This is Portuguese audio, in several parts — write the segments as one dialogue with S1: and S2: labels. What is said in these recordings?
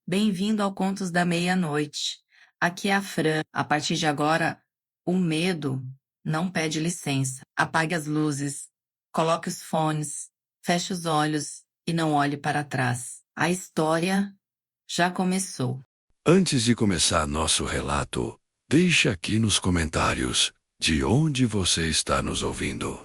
S1: Bem-vindo ao Contos da Meia-Noite. Aqui é a Fran. A partir de agora, o medo não pede licença. Apague as luzes, coloque os fones, feche os olhos e não olhe para trás. A história já começou.
S2: Antes de começar nosso relato, deixe aqui nos comentários de onde você está nos ouvindo.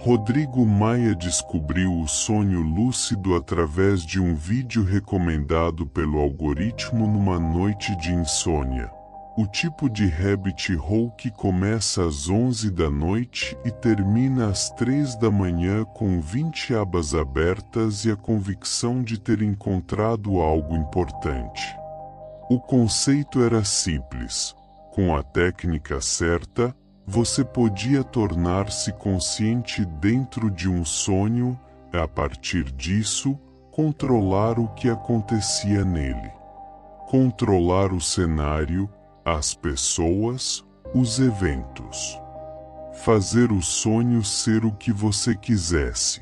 S3: Rodrigo Maia descobriu o sonho lúcido através de um vídeo recomendado pelo algoritmo numa noite de insônia. O tipo de rabbit hole que começa às 11 da noite e termina às 3 da manhã com 20 abas abertas e a convicção de ter encontrado algo importante. O conceito era simples. Com a técnica certa, você podia tornar-se consciente dentro de um sonho e, a partir disso, controlar o que acontecia nele. Controlar o cenário, as pessoas, os eventos. Fazer o sonho ser o que você quisesse.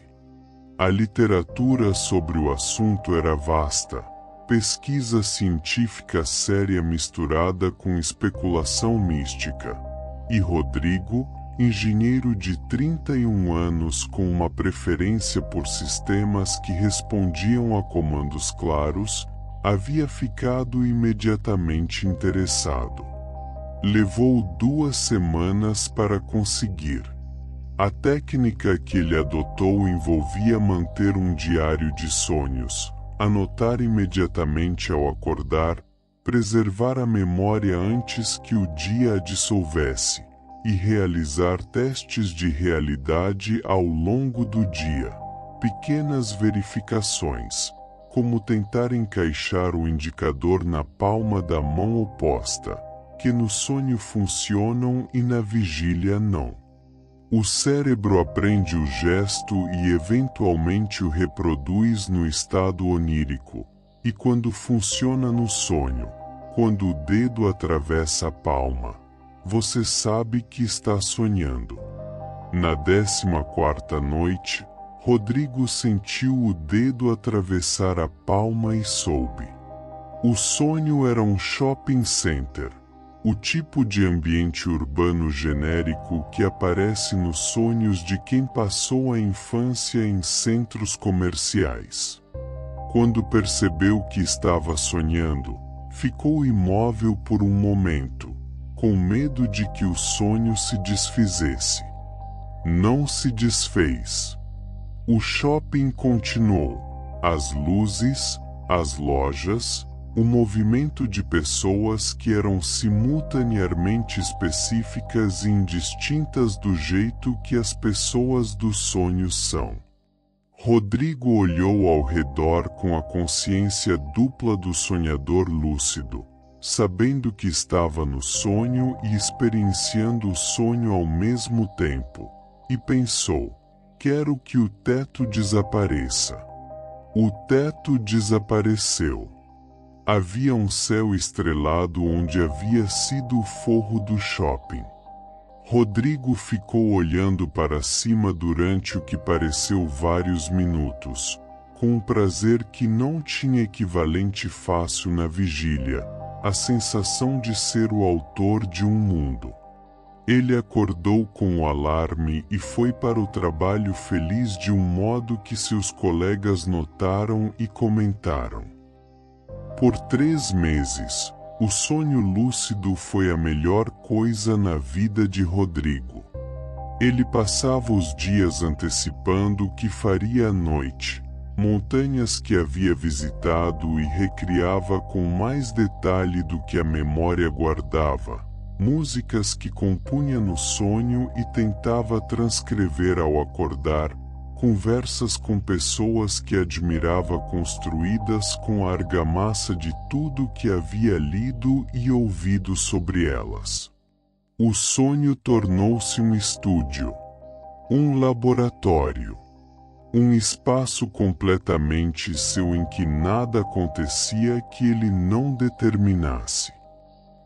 S3: A literatura sobre o assunto era vasta. Pesquisa científica séria misturada com especulação mística. E Rodrigo, engenheiro de 31 anos com uma preferência por sistemas que respondiam a comandos claros, havia ficado imediatamente interessado. Levou 2 semanas para conseguir. A técnica que ele adotou envolvia manter um diário de sonhos, anotar imediatamente ao acordar, preservar a memória antes que o dia a dissolvesse, e realizar testes de realidade ao longo do dia. Pequenas verificações, como tentar encaixar o indicador na palma da mão oposta, que no sonho funcionam e na vigília não. O cérebro aprende o gesto e eventualmente o reproduz no estado onírico. E quando funciona no sonho, quando o dedo atravessa a palma, você sabe que está sonhando. Na 14ª noite, Rodrigo sentiu o dedo atravessar a palma e soube. O sonho era um shopping center, o tipo de ambiente urbano genérico que aparece nos sonhos de quem passou a infância em centros comerciais. Quando percebeu que estava sonhando, ficou imóvel por um momento, com medo de que o sonho se desfizesse. Não se desfez. O shopping continuou. As luzes, as lojas, o movimento de pessoas que eram simultaneamente específicas e indistintas do jeito que as pessoas dos sonhos são. Rodrigo olhou ao redor com a consciência dupla do sonhador lúcido, sabendo que estava no sonho e experienciando o sonho ao mesmo tempo, e pensou: quero que o teto desapareça. O teto desapareceu. Havia um céu estrelado onde havia sido o forro do shopping. Rodrigo ficou olhando para cima durante o que pareceu vários minutos, com um prazer que não tinha equivalente fácil na vigília, a sensação de ser o autor de um mundo. Ele acordou com o alarme e foi para o trabalho feliz de um modo que seus colegas notaram e comentaram. Por 3 meses, o sonho lúcido foi a melhor coisa na vida de Rodrigo. Ele passava os dias antecipando o que faria à noite, montanhas que havia visitado e recriava com mais detalhe do que a memória guardava, músicas que compunha no sonho e tentava transcrever ao acordar, conversas com pessoas que admirava construídas com a argamassa de tudo que havia lido e ouvido sobre elas. O sonho tornou-se um estúdio, um laboratório, um espaço completamente seu em que nada acontecia que ele não determinasse.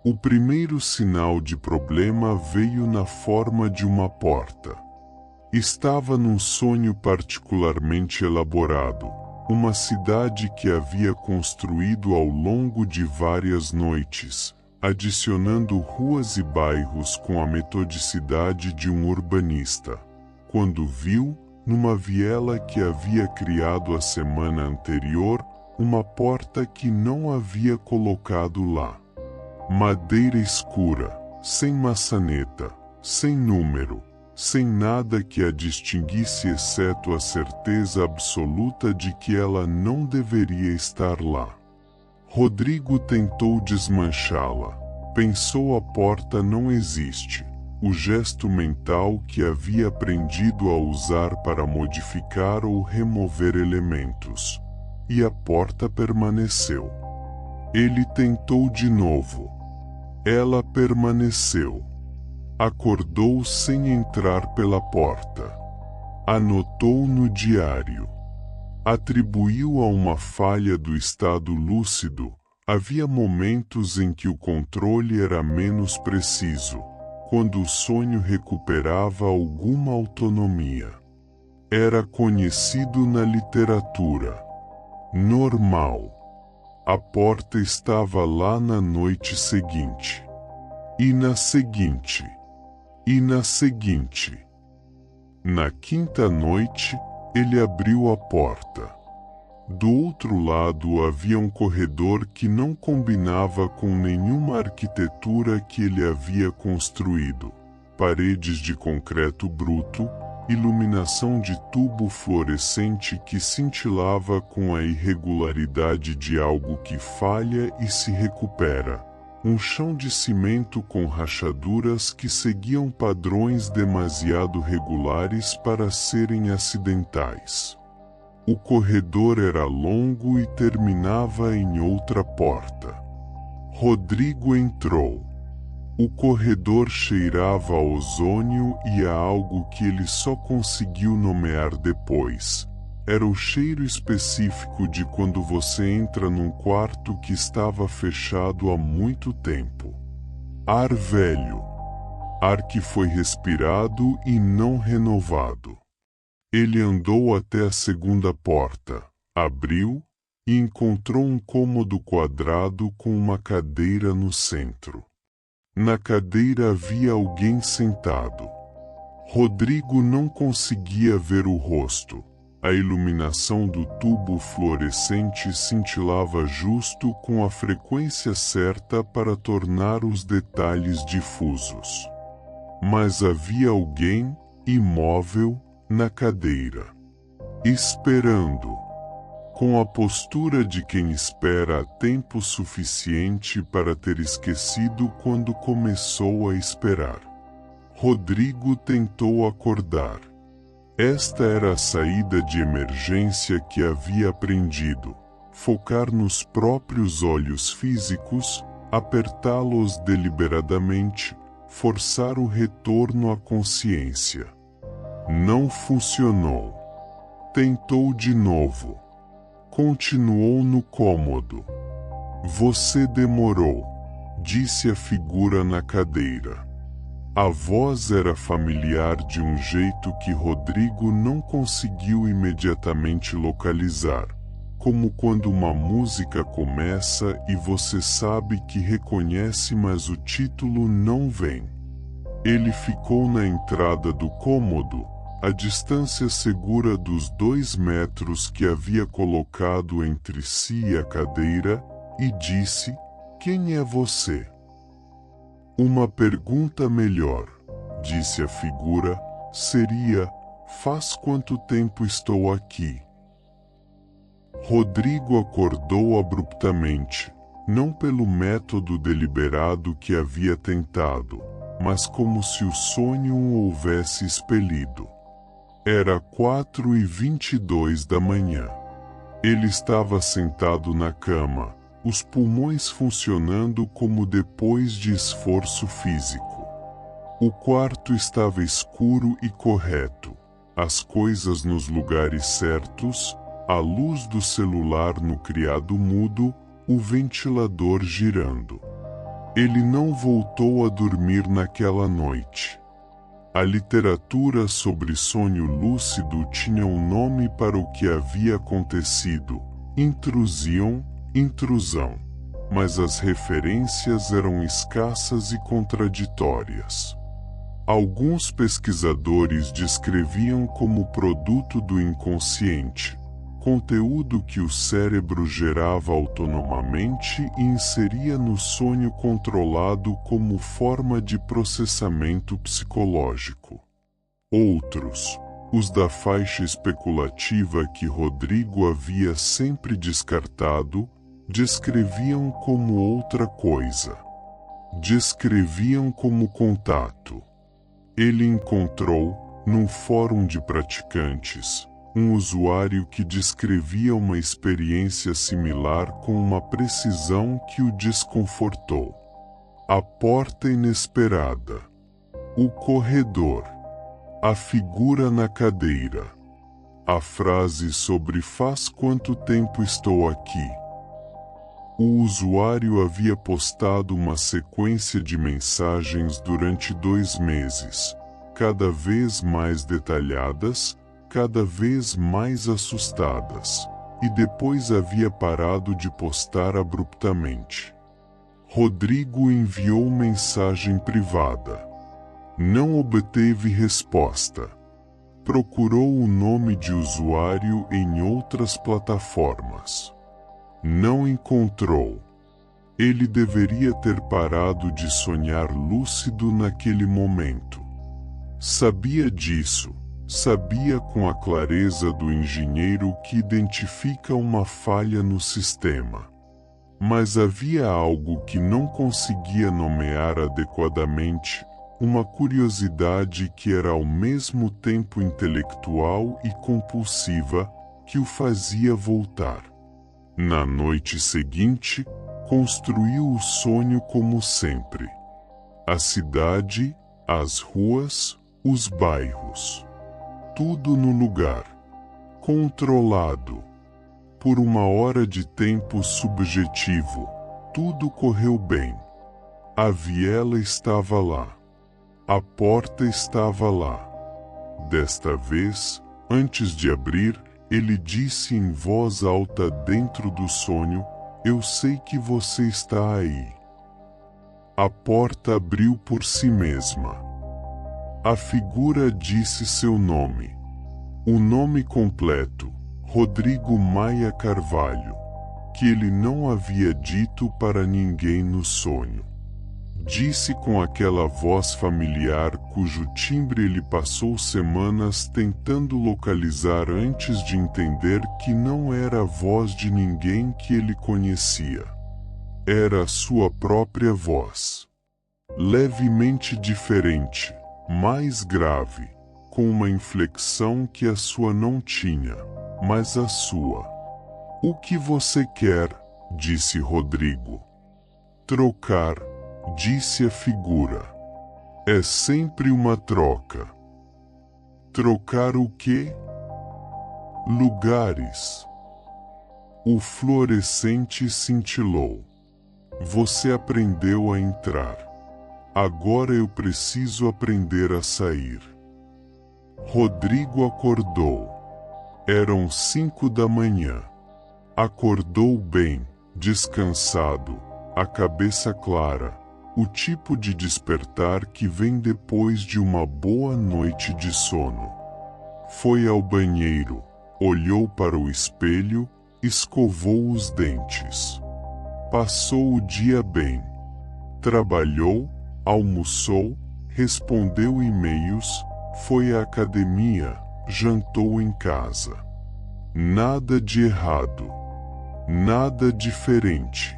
S3: O primeiro sinal de problema veio na forma de uma porta. Estava num sonho particularmente elaborado, uma cidade que havia construído ao longo de várias noites, adicionando ruas e bairros com a metodicidade de um urbanista, quando viu, numa viela que havia criado a semana anterior, uma porta que não havia colocado lá. Madeira escura, sem maçaneta, sem número, sem nada que a distinguisse exceto a certeza absoluta de que ela não deveria estar lá. Rodrigo tentou desmanchá-la. Pensou: a porta não existe. O gesto mental que havia aprendido a usar para modificar ou remover elementos. E a porta permaneceu. Ele tentou de novo. Ela permaneceu. Acordou sem entrar pela porta. Anotou no diário. Atribuiu a uma falha do estado lúcido. Havia momentos em que o controle era menos preciso, quando o sonho recuperava alguma autonomia. Era conhecido na literatura. Normal. A porta estava lá na noite seguinte. E na seguinte. E na seguinte. Na quinta noite, ele abriu a porta. Do outro lado havia um corredor que não combinava com nenhuma arquitetura que ele havia construído. Paredes de concreto bruto, iluminação de tubo fluorescente que cintilava com a irregularidade de algo que falha e se recupera. Um chão de cimento com rachaduras que seguiam padrões demasiado regulares para serem acidentais. O corredor era longo e terminava em outra porta. Rodrigo entrou. O corredor cheirava a ozônio e a algo que ele só conseguiu nomear depois. Era o cheiro específico de quando você entra num quarto que estava fechado há muito tempo. Ar velho. Ar que foi respirado e não renovado. Ele andou até a segunda porta, abriu e encontrou um cômodo quadrado com uma cadeira no centro. Na cadeira havia alguém sentado. Rodrigo não conseguia ver o rosto. A iluminação do tubo fluorescente cintilava justo com a frequência certa para tornar os detalhes difusos. Mas havia alguém, imóvel, na cadeira. Esperando. Com a postura de quem espera tempo suficiente para ter esquecido quando começou a esperar. Rodrigo tentou acordar. Esta era a saída de emergência que havia aprendido. Focar nos próprios olhos físicos, apertá-los deliberadamente, forçar o retorno à consciência. Não funcionou. Tentou de novo. Continuou no cômodo. Você demorou, disse a figura na cadeira. A voz era familiar de um jeito que Rodrigo não conseguiu imediatamente localizar, como quando uma música começa e você sabe que reconhece, mas o título não vem. Ele ficou na entrada do cômodo, a distância segura dos 2 metros que havia colocado entre si e a cadeira, e disse: "Quem é você?" Uma pergunta melhor, disse a figura, seria: "Faz quanto tempo estou aqui?" Rodrigo acordou abruptamente, não pelo método deliberado que havia tentado, mas como se o sonho o houvesse expelido. Era 4h22 da manhã. Ele estava sentado na cama, os pulmões funcionando como depois de esforço físico. O quarto estava escuro e correto, as coisas nos lugares certos, a luz do celular no criado mudo, o ventilador girando. Ele não voltou a dormir naquela noite. A literatura sobre sonho lúcido tinha um nome para o que havia acontecido: intrusão. Mas as referências eram escassas e contraditórias. Alguns pesquisadores descreviam como produto do inconsciente, conteúdo que o cérebro gerava autonomamente e inseria no sonho controlado como forma de processamento psicológico. Outros, os da faixa especulativa que Rodrigo havia sempre descartado, descreviam como outra coisa. Descreviam como contato. Ele encontrou, num fórum de praticantes, um usuário que descrevia uma experiência similar com uma precisão que o desconfortou. A porta inesperada. O corredor. A figura na cadeira. A frase sobre "faz quanto tempo estou aqui?". O usuário havia postado uma sequência de mensagens durante 2 meses, cada vez mais detalhadas, cada vez mais assustadas, e depois havia parado de postar abruptamente. Rodrigo enviou mensagem privada. Não obteve resposta. Procurou o nome de usuário em outras plataformas. Não encontrou. Ele deveria ter parado de sonhar lúcido naquele momento. Sabia disso. Sabia com a clareza do engenheiro que identifica uma falha no sistema. Mas havia algo que não conseguia nomear adequadamente, uma curiosidade que era ao mesmo tempo intelectual e compulsiva, que o fazia voltar. Na noite seguinte, construiu o sonho como sempre. A cidade, as ruas, os bairros. Tudo no lugar. Controlado. Por uma hora de tempo subjetivo, tudo correu bem. A viela estava lá. A porta estava lá. Desta vez, antes de abrir, ele disse em voz alta dentro do sonho: "Eu sei que você está aí." A porta abriu por si mesma. A figura disse seu nome. O nome completo, Rodrigo Maia Carvalho, que ele não havia dito para ninguém no sonho. Disse com aquela voz familiar cujo timbre ele passou semanas tentando localizar antes de entender que não era a voz de ninguém que ele conhecia. Era a sua própria voz. Levemente diferente, mais grave, com uma inflexão que a sua não tinha, mas a sua. "O que você quer?", disse Rodrigo. "Trocar", disse a figura. "É sempre uma troca." "Trocar o quê?" "Lugares." O fluorescente cintilou. "Você aprendeu a entrar. Agora eu preciso aprender a sair." Rodrigo acordou. Eram 5 da manhã. Acordou bem, descansado, a cabeça clara, o tipo de despertar que vem depois de uma boa noite de sono. Foi ao banheiro, olhou para o espelho, escovou os dentes. Passou o dia bem. Trabalhou, almoçou, respondeu e-mails, foi à academia, jantou em casa. Nada de errado. Nada diferente.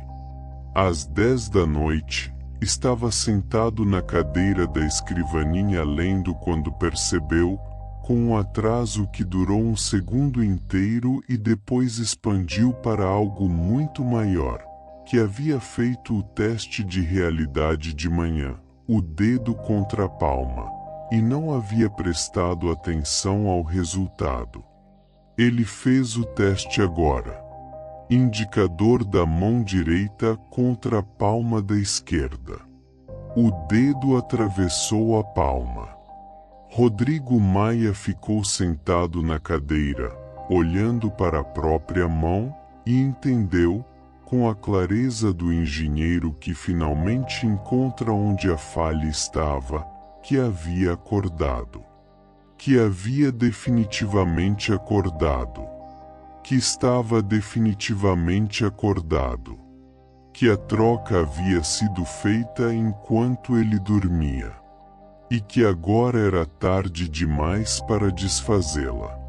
S3: Às 10 da noite, estava sentado na cadeira da escrivaninha lendo quando percebeu, com um atraso que durou um segundo inteiro e depois expandiu para algo muito maior, que havia feito o teste de realidade de manhã, o dedo contra a palma, e não havia prestado atenção ao resultado. Ele fez o teste agora. Indicador da mão direita contra a palma da esquerda. O dedo atravessou a palma. Rodrigo Maia ficou sentado na cadeira, olhando para a própria mão, e entendeu, com a clareza do engenheiro que finalmente encontra onde a falha estava, que havia acordado. Que havia definitivamente acordado. Que estava definitivamente acordado. Que a troca havia sido feita enquanto ele dormia. E que agora era tarde demais para desfazê-la.